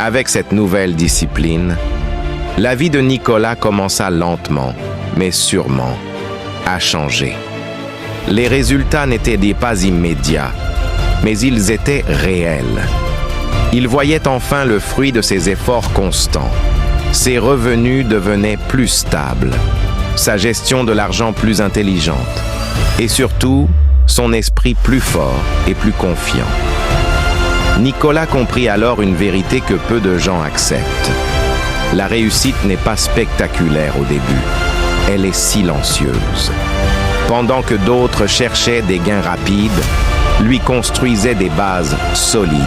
Avec cette nouvelle discipline, la vie de Nicolas commença lentement, mais sûrement, à changer. Les résultats n'étaient pas immédiats, mais ils étaient réels. Il voyait enfin le fruit de ses efforts constants. Ses revenus devenaient plus stables, sa gestion de l'argent plus intelligente, et surtout, son esprit plus fort et plus confiant. Nicolas comprit alors une vérité que peu de gens acceptent. La réussite n'est pas spectaculaire au début, elle est silencieuse. Pendant que d'autres cherchaient des gains rapides, lui construisaient des bases solides.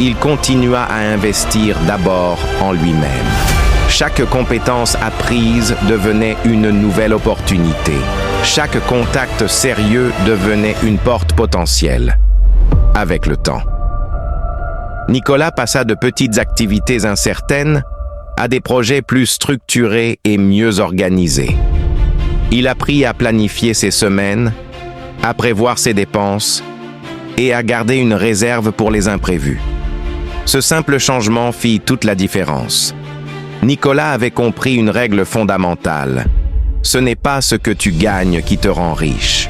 Il continua à investir d'abord en lui-même. Chaque compétence apprise devenait une nouvelle opportunité. Chaque contact sérieux devenait une porte potentielle. Avec le temps, Nicolas passa de petites activités incertaines à des projets plus structurés et mieux organisés. Il apprit à planifier ses semaines, à prévoir ses dépenses et à garder une réserve pour les imprévus. Ce simple changement fit toute la différence. Nicolas avait compris une règle fondamentale. Ce n'est pas ce que tu gagnes qui te rend riche,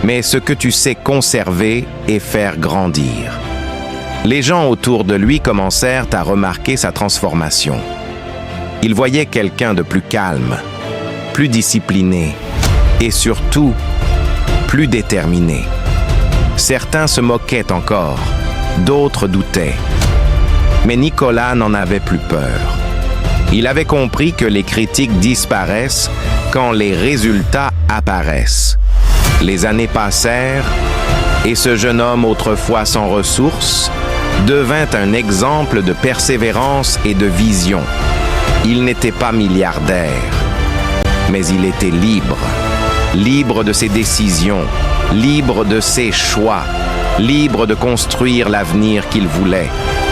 mais ce que tu sais conserver et faire grandir. Les gens autour de lui commencèrent à remarquer sa transformation. Ils voyaient quelqu'un de plus calme, plus discipliné et surtout plus déterminé. Certains se moquaient encore, d'autres doutaient. Mais Nicolas n'en avait plus peur. Il avait compris que les critiques disparaissent quand les résultats apparaissent. Les années passèrent et ce jeune homme autrefois sans ressources devint un exemple de persévérance et de vision. Il n'était pas milliardaire, mais il était libre. Libre de ses décisions, libre de ses choix, libre de construire l'avenir qu'il voulait.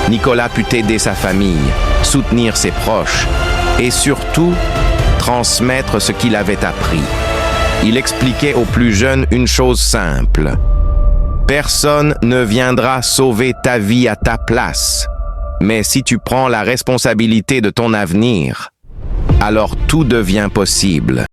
Nicolas put aider sa famille, soutenir ses proches et surtout transmettre ce qu'il avait appris. Il expliquait aux plus jeunes une chose simple. Personne ne viendra sauver ta vie à ta place. Mais si tu prends la responsabilité de ton avenir, alors tout devient possible.